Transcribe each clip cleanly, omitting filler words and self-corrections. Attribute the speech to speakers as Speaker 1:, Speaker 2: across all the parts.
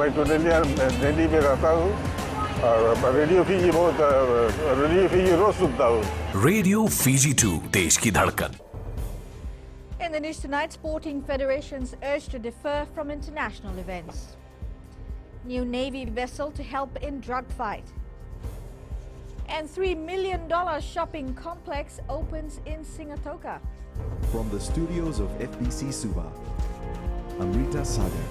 Speaker 1: मैं तो दिल्ली में रहता हूँ और रेडियो फीजी बहुत रेडियो फीजी रोज सुनता हूँ.
Speaker 2: रेडियो फीजी 2 देश की धड़कन.
Speaker 3: In the news tonight, sporting federations urged to defer from international events. New Navy vessel to help in drug fight. And $3 million shopping complex opens in Singatoka.
Speaker 4: From the studios of FBC Suva, Amrita Sagar.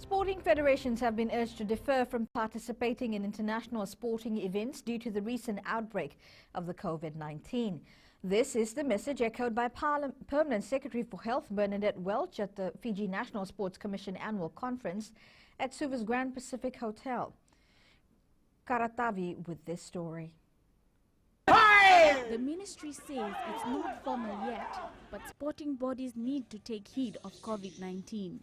Speaker 3: Sporting federations have been urged to defer from participating in international sporting events due to the recent outbreak of the COVID-19. This is the message echoed by Permanent Secretary for Health Bernadette Welch at the Fiji National Sports Commission Annual Conference at Suva's Grand Pacific Hotel. Karatavi with this story.
Speaker 5: The ministry says it's not formal yet, but sporting bodies need to take heed of COVID-19.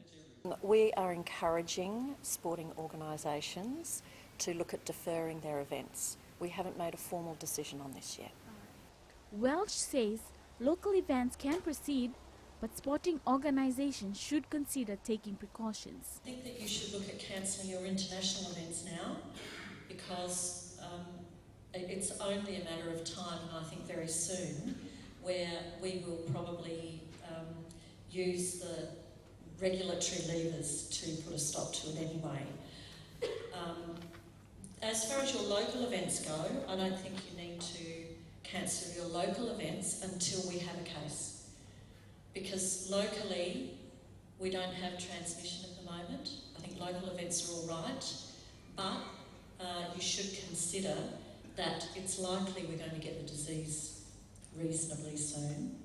Speaker 6: We are encouraging sporting organisations to look at deferring their events. We haven't made a formal decision on this yet.
Speaker 5: Welch says local events can proceed, but sporting organisations should consider taking precautions.
Speaker 7: I think that you should look at cancelling your international events now, because it's only a matter of time, and I think very soon, where we will probably use the regulatory levers to put a stop to it anyway. As far as your local events go, I don't think you need to cancel your local events until we have a case, because locally we don't have transmission at the moment. I think local events are all right, but you should consider that it's likely we're going to get the disease reasonably soon.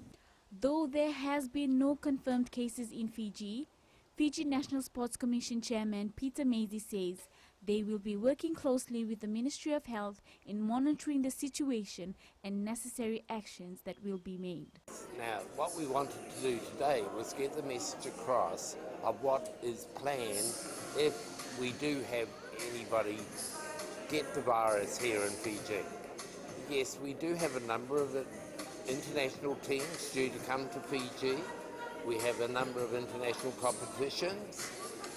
Speaker 5: Though there has been no confirmed cases in Fiji, Fiji National Sports Commission Chairman Peter Maisy says they will be working closely with the Ministry of Health in monitoring the situation and necessary actions that will be made.
Speaker 8: Now, what we wanted to do today was get the message across of what is planned if we do have anybody get the virus here in Fiji. Yes, we do have a number of international teams due to come to Fiji. We have a number of international competitions,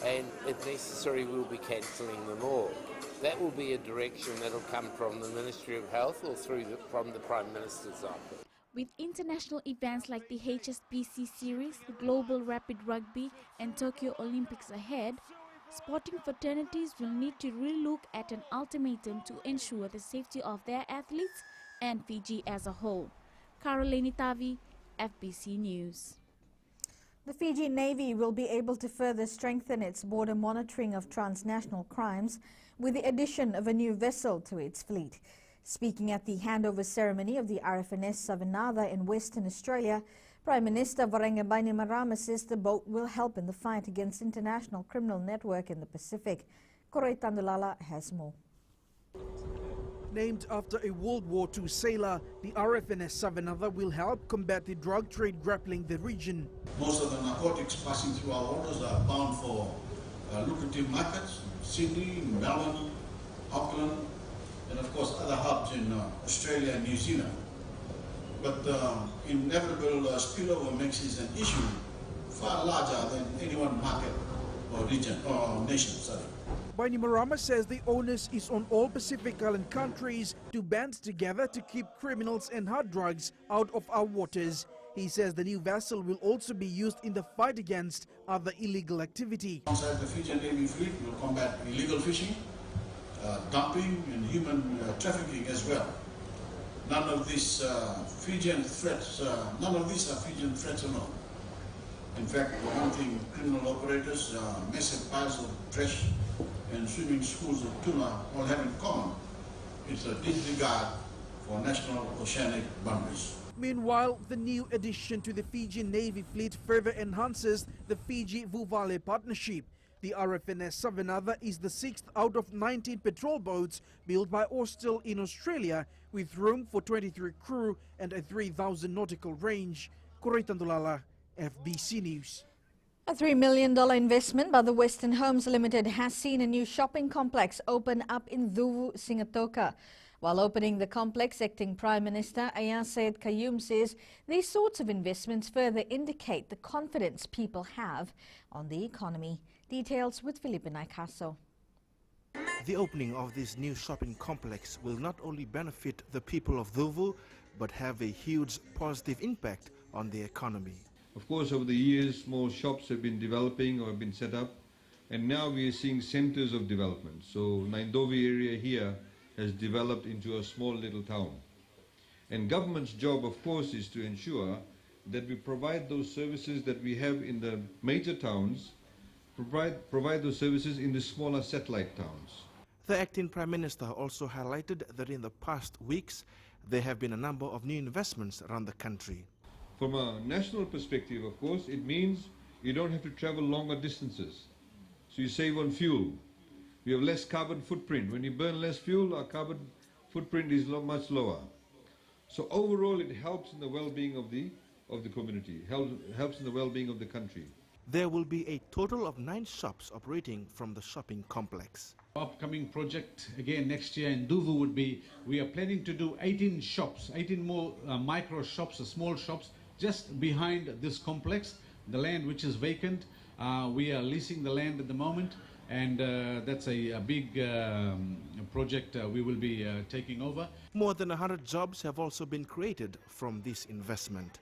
Speaker 8: and if necessary we'll be cancelling them all. That will be a direction that will come from the Ministry of Health or from the Prime Minister's office.
Speaker 5: With international events like the HSBC Series, the Global Rapid Rugby and Tokyo Olympics ahead, sporting fraternities will need to relook at an ultimatum to ensure the safety of their athletes and Fiji as a whole. Caroline Tavi, FBC News.
Speaker 3: The Fiji Navy will be able to further strengthen its border monitoring of transnational crimes with the addition of a new vessel to its fleet. Speaking at the handover ceremony of the RFNS Savanada in Western Australia, Prime Minister Varenga Bainimarama says the boat will help in the fight against international criminal network in the Pacific. Koroi Tandulala has more.
Speaker 9: Named after a World War II sailor, the RFNS Savanada will help combat the drug trade grappling the region.
Speaker 10: Most of the narcotics passing through our waters are bound for lucrative markets, Sydney, Melbourne, Auckland, and of course other hubs in Australia and New Zealand. But inevitable spillover makes it an issue far larger than any one market or region or nation.
Speaker 9: Bainimarama says the onus is on all Pacific Island countries to band together to keep criminals and hard drugs out of our waters. He says the new vessel will also be used in the fight against other illegal activity.
Speaker 10: Alongside the Fijian Navy fleet will combat illegal fishing, dumping and human trafficking as well. None of these Fijian threats, none of these are Fijian threats alone. In fact, one thing criminal operators, massive piles of trash and swimming schools of tuna all have in common. It's a disregard for national oceanic boundaries.
Speaker 9: Meanwhile, the new addition to the Fijian Navy fleet further enhances the Fiji-Vuvale partnership. The RFNS Savanada is the 6th out of 19 patrol boats built by Austal in Australia, with room for 23 crew and a 3,000 nautical range. Koroi Tandulala, FBC News.
Speaker 3: A $3 million investment by the Western Homes Limited has seen a new shopping complex open up in Dhuvu, Singatoka. While opening the complex, acting Prime Minister Ayaz Sayed Qayyum says these sorts of investments further indicate the confidence people have on the economy. Details with Felipe Naikaso.
Speaker 11: The opening of this new shopping complex will not only benefit the people of Dhuvu, but have a huge positive impact on the economy.
Speaker 12: Of course, over the years, more shops have been developing or have been set up, and now we are seeing centers of development. So Naindovi area here has developed into a small little town. And government's job, of course, is to ensure that we provide those services that we have in the major towns, provide those services in the smaller satellite towns.
Speaker 11: The acting Prime Minister also highlighted that in the past weeks, there have been a number of new investments around the country.
Speaker 12: From a national perspective, of course, it means you don't have to travel longer distances. So you save on fuel. We have less carbon footprint. When you burn less fuel, our carbon footprint is much lower. So overall, it helps in the well-being of the community, helps in the well-being of the country.
Speaker 11: There will be a total of 9 shops operating from the shopping complex.
Speaker 10: Upcoming project again next year in Dhuvu would be, we are planning to do 18 shops, 18 more micro shops, small shops, just behind this complex, the land which is vacant. We are leasing the land at the moment, and that's a big project we will be taking over.
Speaker 11: More than 100 jobs have also been created from this investment.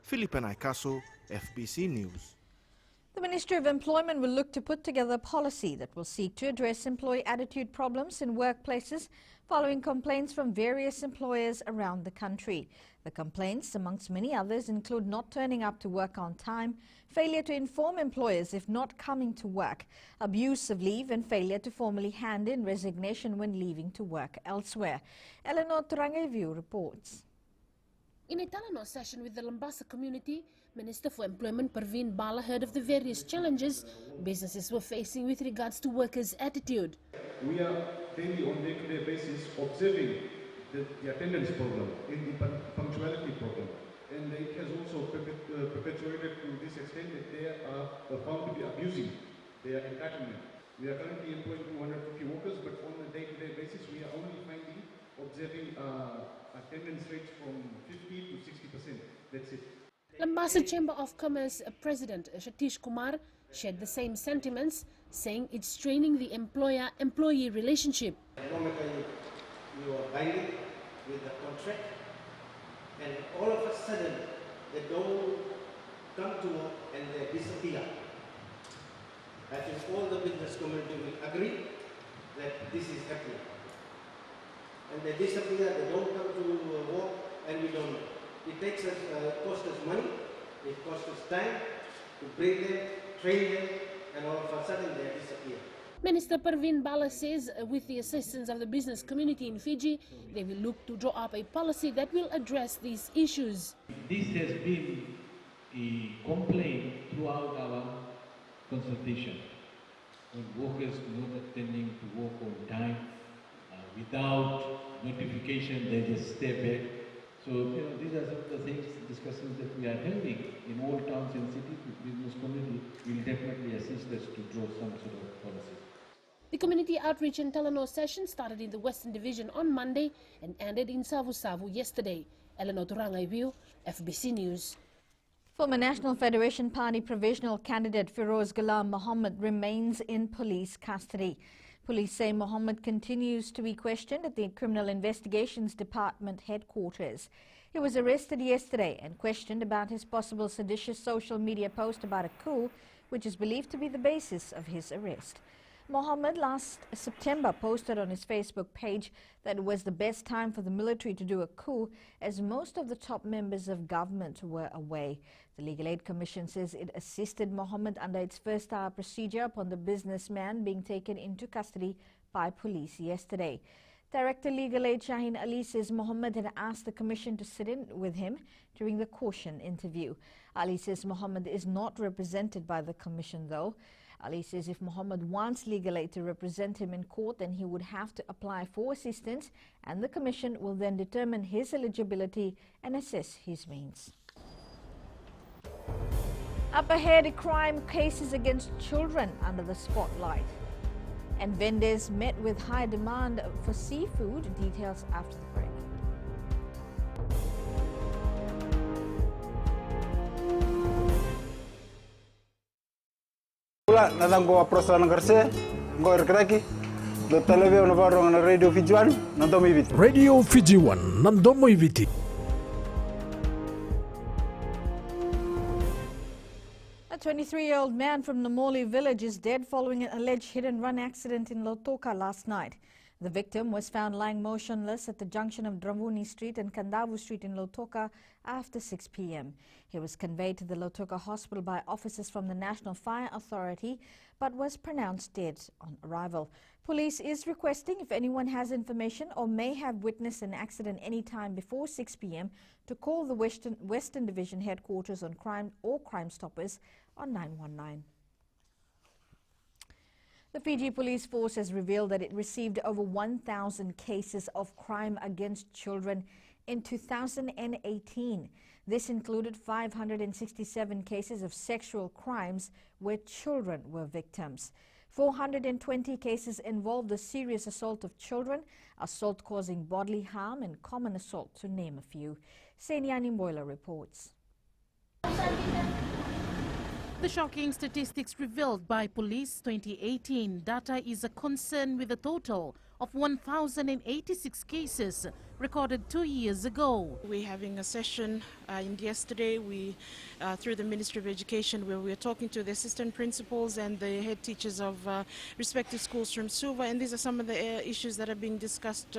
Speaker 11: Felipe Naikaso, FBC News.
Speaker 3: The Ministry of Employment will look to put together a policy that will seek to address employee attitude problems in workplaces following complaints from various employers around the country. The complaints, amongst many others, include not turning up to work on time, failure to inform employers if not coming to work, abuse of leave and failure to formally hand in resignation when leaving to work elsewhere. Eleanor Turangeviu reports.
Speaker 13: In a Talano session with the Lambasa community, Minister for Employment Parveen Bala heard of the various challenges businesses were facing with regards to workers' attitude.
Speaker 14: We are daily on day-to-day basis observing the attendance problem, the punctuality problem, and it has also perpetuated to this extent that they are found to be abusing their entitlement. We are currently employing 250 workers, but on a day-to-day basis we are only observing attendance rates from 50 to 60%. That's it.
Speaker 13: Lambasa Chamber of Commerce President Satish Kumar shared the same sentiments, saying it's straining the employer-employee relationship.
Speaker 15: Economically, you are binding with the contract, and all of a sudden they don't come to work and they disappear. I think all the business community will agree that this is happening. And they disappear, they don't come to work, and we don't know. It takes us, costs us money, it costs us time to bring them, train them, and all of a sudden they disappear.
Speaker 13: Minister Parveen Bala says with the assistance of the business community in Fiji, they will look to draw up a policy that will address these issues.
Speaker 16: This has been a complaint throughout our consultation. When workers not attending to work on time, without notification, they just step back. So, these are some of the things, discussions that we are having in all towns and cities. The business community will definitely assist us to draw some sort of policy.
Speaker 13: The community outreach and Talano session started in the Western Division on Monday and ended in Savu yesterday. Eleanor Turangaiviu, FBC News.
Speaker 3: Former National Federation Party provisional candidate Feroz Ghulam Mohammed remains in police custody. Police say Mohammed continues to be questioned at the Criminal Investigations Department headquarters. He was arrested yesterday and questioned about his possible seditious social media post about a coup, which is believed to be the basis of his arrest. Mohammed last September posted on his Facebook page that it was the best time for the military to do a coup as most of the top members of government were away. The Legal Aid Commission says it assisted Mohammed under its first-hour procedure upon the businessman being taken into custody by police yesterday. Director Legal Aid Shaheen Ali says Mohammed had asked the Commission to sit in with him during the caution interview. Ali says Mohammed is not represented by the Commission though. Ali says if Mohammed wants Legal Aid to represent him in court, then he would have to apply for assistance, and the Commission will then determine his eligibility and assess his means. Up ahead, crime cases against children under the spotlight. And vendors met with high demand for seafood. Details after the break.
Speaker 17: Ora nadango aprosa nangarse go erkraki do televizio na barong na radio Fijuan nandomo ibiti.
Speaker 2: Radio Fiji One, nandomo ibiti.
Speaker 3: A 23-year-old man from Namoli village is dead following an alleged hit-and-run accident in Lautoka last night. The victim was found lying motionless at the junction of Dravuni Street and Kandavu Street in Lautoka after 6 p.m. He was conveyed to the Lautoka hospital by officers from the National Fire Authority but was pronounced dead on arrival. Police is requesting if anyone has information or may have witnessed an accident any time before 6 p.m. to call the Western Division Headquarters on Crime or Crime Stoppers on 919. The Fiji Police Force has revealed that it received over 1,000 cases of crime against children in 2018. This included 567 cases of sexual crimes where children were victims. 420 cases involved the serious assault of children, assault causing bodily harm, and common assault, to name a few. Seniani Moila reports.
Speaker 18: The shocking statistics revealed by police 2018 data is a concern with a total of 1,086 cases recorded 2 years ago.
Speaker 19: We're having a session yesterday through the Ministry of Education where we're talking to the assistant principals and the head teachers of respective schools from Suva, and these are some of the issues that are being discussed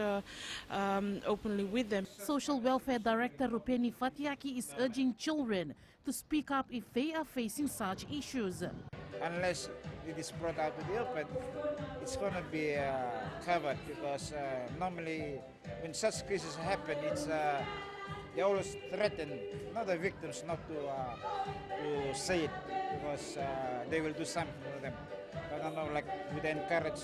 Speaker 19: openly with them.
Speaker 18: Social Welfare Director Rupeni Fatiaki is urging children to speak up if they are facing such issues.
Speaker 20: Unless it is brought out to the open, it's going to be covered, because normally when such cases happen, they always threaten not the victims not to say it, because they will do something to them. I don't know, like we encourage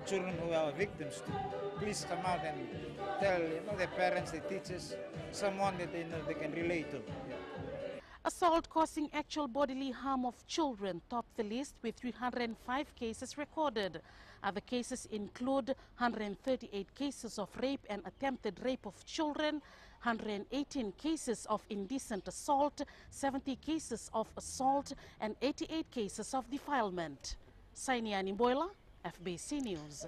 Speaker 20: children who are victims to please come out and tell their parents, their teachers, someone that they know they can relate to. Yeah.
Speaker 18: Assault causing actual bodily harm of children topped the list with 305 cases recorded. Other cases include 138 cases of rape and attempted rape of children, 118 cases of indecent assault, 70 cases of assault, and 88 cases of defilement. Sainiani Boila, FBC News.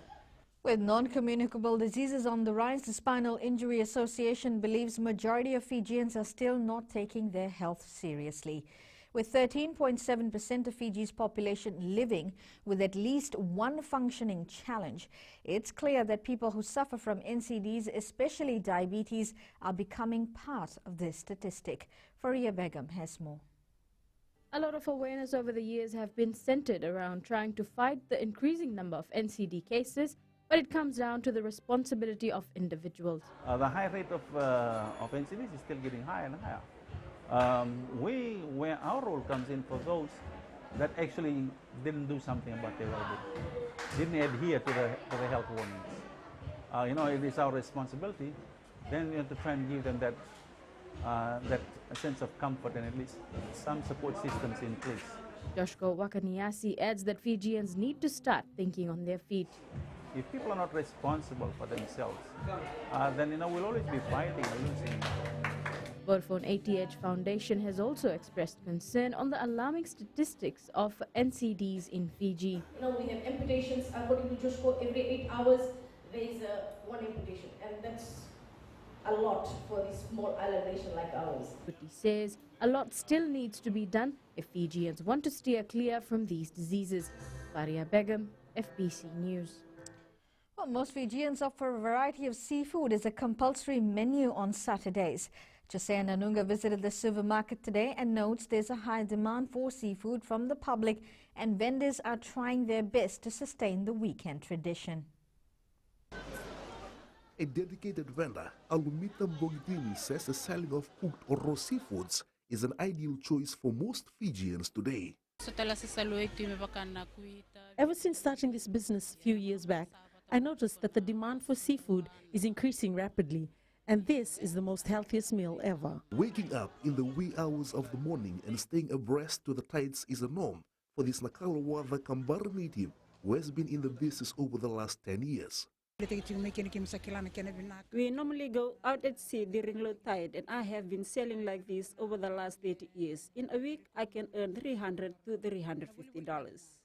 Speaker 3: With non-communicable diseases on the rise, the Spinal Injury Association believes majority of Fijians are still not taking their health seriously. With 13.7% of Fiji's population living with at least one functioning challenge, it's clear that people who suffer from NCDs, especially diabetes, are becoming part of this statistic. Faria Begum has more.
Speaker 21: A lot of awareness over the years have been centered around trying to fight the increasing number of NCD cases, but it comes down to the responsibility of individuals.
Speaker 22: The high rate of NCDs is still getting higher and higher. Where our role comes in for those that actually didn't do something about their well-being, didn't adhere to the health warnings. It is our responsibility. Then we have to try and give them that sense of comfort and at least some support systems in place.
Speaker 21: Joshko Wakaniasi adds that Fijians need to start thinking on their feet.
Speaker 22: If people are not responsible for themselves, then we'll always be fighting or losing.
Speaker 21: Vodafone ATH Foundation has also expressed concern on the alarming statistics of NCDs in Fiji.
Speaker 23: We have amputations according to Joshko. Every 8 hours there is one amputation, and that's a lot for this small island nation like ours.
Speaker 21: But he says a lot still needs to be done if Fijians want to steer clear from these diseases. Faria Begum, FBC News.
Speaker 3: Well, most Fijians opt for a variety of seafood as a compulsory menu on Saturdays. Jose Nanunga visited the supermarket today and notes there's a high demand for seafood from the public, and vendors are trying their best to sustain the weekend tradition.
Speaker 24: A dedicated vendor, Alumita Bogitini, says the selling of cooked or raw seafoods is an ideal choice for most Fijians today.
Speaker 25: Ever since starting this business a few years back, I noticed that the demand for seafood is increasing rapidly, and this is the most healthiest meal ever.
Speaker 24: Waking up in the wee hours of the morning and staying abreast to the tides is a norm for this Nakalawa Kambara native who has been in the business over the last 10 years.
Speaker 1: We normally go out at sea during low tide, and I have been selling like this over the last 30 years. In a week, I can earn $300 to $350.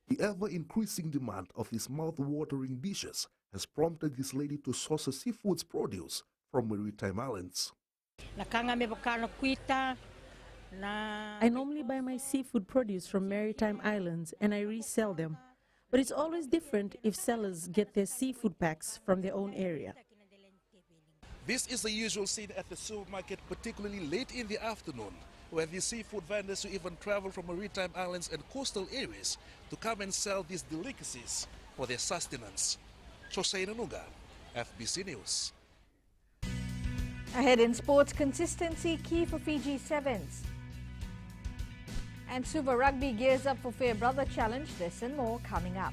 Speaker 24: The ever-increasing demand of these mouth-watering dishes has prompted this lady to source her seafood's produce from maritime islands.
Speaker 25: I normally buy my seafood produce from maritime islands and I resell them. But it's always different if sellers get their seafood packs from their own area.
Speaker 24: This is the usual scene at the supermarket, particularly late in the afternoon, where the seafood vendors who even travel from maritime islands and coastal areas to come and sell these delicacies for their sustenance. Jose Nanuga, FBC News.
Speaker 3: Ahead in sports, consistency key for Fiji Sevens. And Suva Rugby gears up for Fair Brother Challenge. This and more coming up.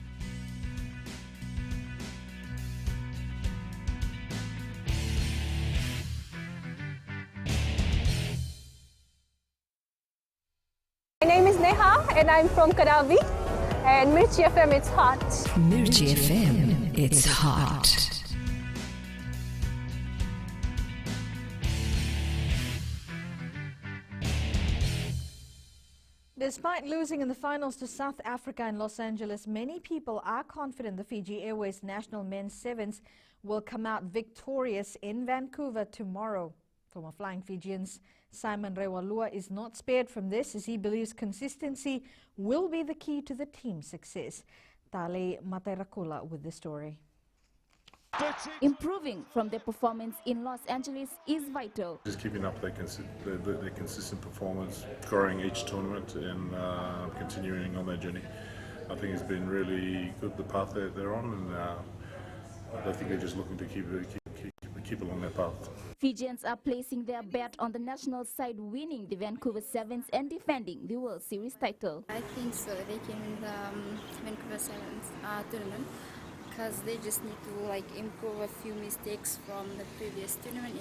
Speaker 4: My name is Neha and I'm from Kadavi. And Mirchi FM, it's hot.
Speaker 6: Mirchi FM, it's hot.
Speaker 3: Despite losing in the finals to South Africa and Los Angeles, many people are confident the Fiji Airways national men's sevens will come out victorious in Vancouver tomorrow. Former Flying Fijians Simon Rewalua is not spared from this, as he believes consistency will be the key to the team's success. Tale Matairakula with the story.
Speaker 5: Improving from their performance in Los Angeles is vital.
Speaker 7: Just keeping up their consistent performance, growing each tournament and continuing on their journey. I think it's been really good, the path that they're on, and I think they're just looking to keep along that path.
Speaker 5: Fijians are placing their bet on the national side winning the Vancouver Sevens and defending the World Series title.
Speaker 8: I think so. They can win the Vancouver Sevens tournament, because they just need to improve a few mistakes from the previous tournament.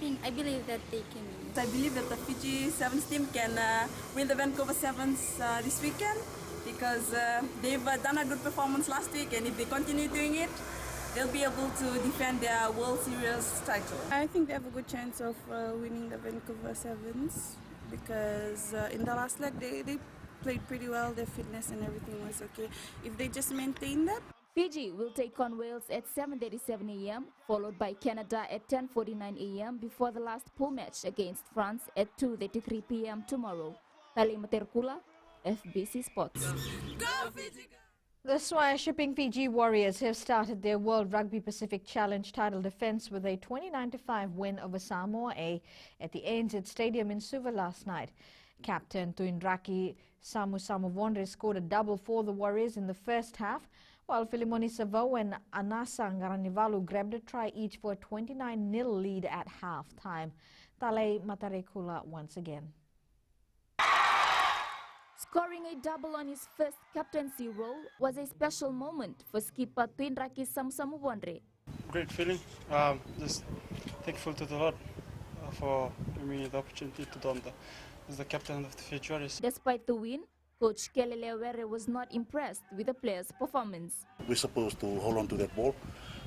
Speaker 8: And I believe that they can win.
Speaker 26: I believe that the Fiji Sevens team can win the Vancouver Sevens this weekend, because they've done a good performance last week, and if they continue doing it, they'll be able to defend their World Series title.
Speaker 27: I think they have a good chance of winning the Vancouver Sevens, because in the last leg they played pretty well. Their fitness and everything was okay. If they just maintain that.
Speaker 5: Fiji will take on Wales at 7:37 a.m., followed by Canada at 10:49 a.m. before the last pool match against France at 2:33 p.m. tomorrow. Tali Materkula, FBC Sports.
Speaker 3: The Swire Shipping Fiji Warriors have started their World Rugby Pacific Challenge title defence with a 29-5 win over Samoa A at the ANZ Stadium in Suva last night. Captain Tuinraki Samuvondre scored a double for the Warriors in the first half, while Filimoni Savo and Anasa Ngaranivalu grabbed a try each for a 29-0 lead at half-time. Tale Matarekula once again.
Speaker 5: Scoring a double on his first captaincy role was a special moment for skipper Tuinraki Samuvondre.
Speaker 28: Great feeling. Just thankful to the Lord for giving me the opportunity to don as the captain of the Fiji Warriors.
Speaker 5: Despite the win, Coach Kelelewere was not impressed with the players' performance.
Speaker 29: We're supposed to hold on to that ball.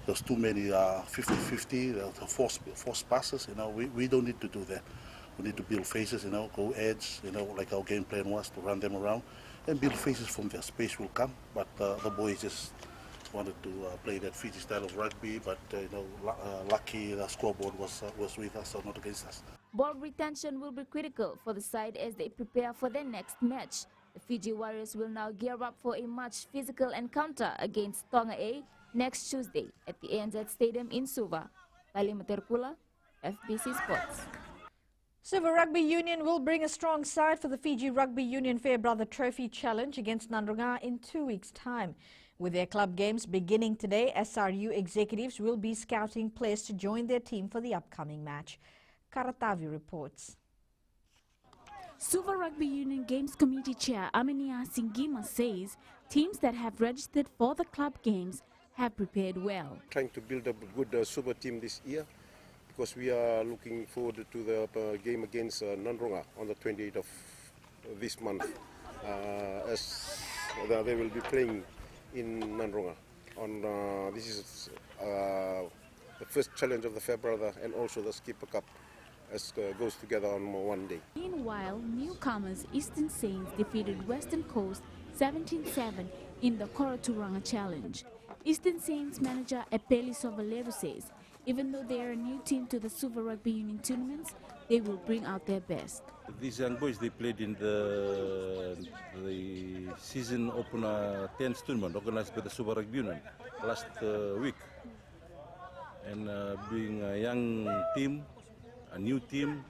Speaker 29: There's too many 50-50, forced passes. We don't need to do that. We need to build phases, go edge, like our game plan was, to run them around and build phases from there. Space will come, but the boys just wanted to play that Fiji style of rugby, but lucky the scoreboard was with us, not against us.
Speaker 5: Ball retention will be critical for the side as they prepare for their next match. The Fiji Warriors will now gear up for a much physical encounter against Tonga A next Tuesday at the ANZ Stadium in Suva. Tali Materkula, FBC Sports.
Speaker 3: Suva Rugby Union will bring a strong side for the Fiji Rugby Union Fair Brother Trophy Challenge against Nandronga in 2 weeks' time. With their club games beginning today, SRU executives will be scouting players to join their team for the upcoming match. Karatavi reports.
Speaker 5: Suva Rugby Union Games Committee Chair Aminia Singima says teams that have registered for the club games have prepared well.
Speaker 30: Trying to build a good Suva team this year, because we are looking forward to the game against Nandronga on the 28th of this month, as they will be playing in Nandronga. This is the first challenge of the Fair Brother and also the Skipper Cup as goes together on one day.
Speaker 5: Meanwhile, newcomers Eastern Saints defeated Western Coast 17-7 in the Koroturanga Challenge. Eastern Saints manager Epeli Sovaleru says even though they are a new team to the Suva Rugby Union tournaments, they will bring out their best.
Speaker 22: These young boys, they played in the season opener 10th tournament organized by the Suva Rugby Union last week. And being a young team, a new team,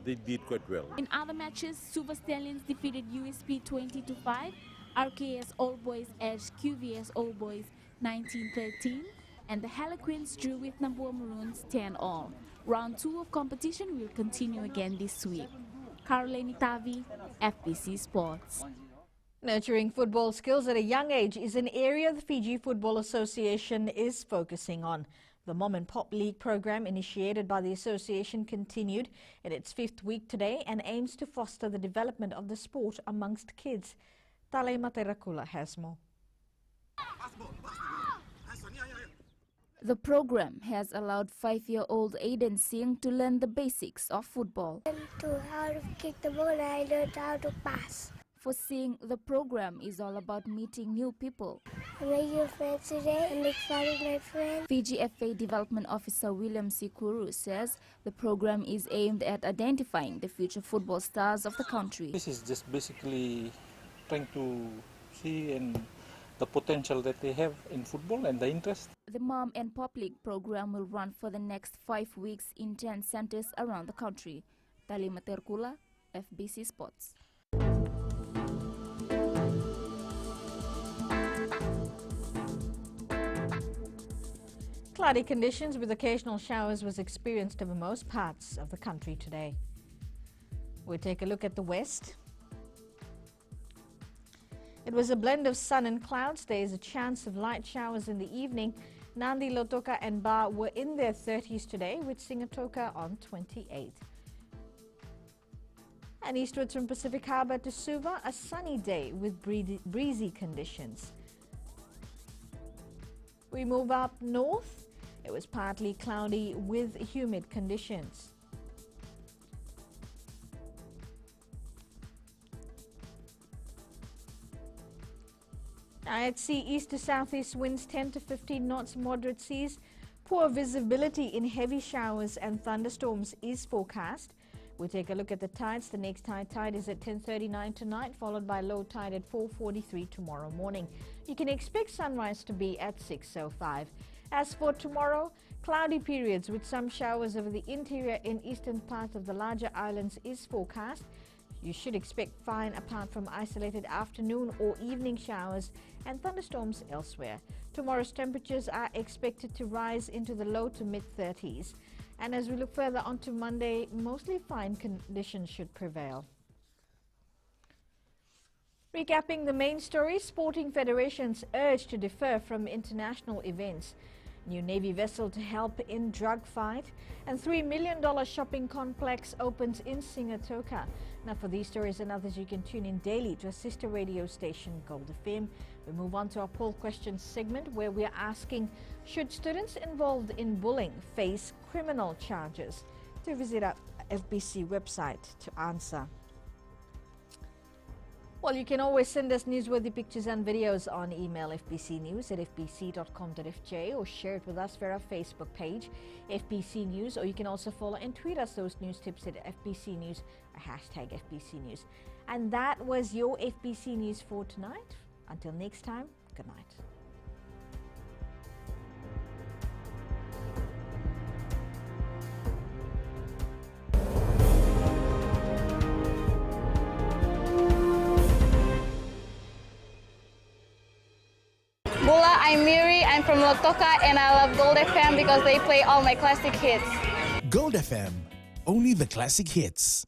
Speaker 22: they did quite well.
Speaker 5: In other matches, Suva Stallions defeated USP 20-5, RKS All Boys edged QVS All Boys 19-13, and the Harlequins drew with Nambua Maroons 10-all. Round 2 of competition will continue again this week. Caroline Tavi, FBC Sports.
Speaker 3: Nurturing football skills at a young age is an area the Fiji Football Association is focusing on. The Mom and Pop League program initiated by the association continued in its 5th week today and aims to foster the development of the sport amongst kids. Tale Materakula has more.
Speaker 2: The program has allowed 5-year-old Aiden Singh to learn the basics of football.
Speaker 9: To how to kick the ball, I learned how to pass.
Speaker 2: For Singh, the program is all about meeting new people.
Speaker 9: I made new friends today and make fun of my friends.
Speaker 2: Fiji FA Development Officer William Sikuru says the program is aimed at identifying the future football stars of the country.
Speaker 10: This is just basically trying to see and the potential that they have in football and the interest.
Speaker 2: The Mom and Pop League program will run for the next 5 weeks in 10 centers around the country. Tali Materkula, FBC Sports.
Speaker 3: Cloudy conditions with occasional showers was experienced over most parts of the country today. We'll take a look at the west. It was a blend of sun and clouds. There is a chance of light showers in the evening. Nandi, Lotoka and Ba were in their 30s today, with Singatoka on 28. And eastwards from Pacific Harbour to Suva, a sunny day with breezy conditions. We move up north. It was partly cloudy with humid conditions. At sea, east to southeast winds 10 to 15 knots, moderate seas. Poor visibility in heavy showers and thunderstorms is forecast. We take a look at the tides. The next high tide is at 10:39 tonight, followed by low tide at 4:43 tomorrow morning. You can expect sunrise to be at 6:05. As for tomorrow, cloudy periods with some showers over the interior and eastern parts of the larger islands is forecast. You should expect fine apart from isolated afternoon or evening showers and thunderstorms elsewhere. Tomorrow's temperatures are expected to rise into the low to mid-30s. And as we look further on to Monday, mostly fine conditions should prevail. Recapping the main story, sporting federations urged to defer from international events. New Navy vessel to help in drug fight, and $3 million shopping complex opens in Singatoka. Now for these stories and others, you can tune in daily to a sister radio station, Gold FM. We move on to our poll questions segment, where we are asking, should students involved in bullying face criminal charges? To visit our FBC website to answer. Well, you can always send us newsworthy pictures and videos on email fbcnews@fbc.com.fj or share it with us via our Facebook page, FBC News, or you can also follow and tweet us those news tips at FBC News, or hashtag FBC News. And that was your FBC News for tonight. Until next time, good night.
Speaker 11: Bula, I'm Miri, I'm from Lotoka, and I love Gold FM because they play all my classic hits.
Speaker 12: Gold FM, only the classic hits.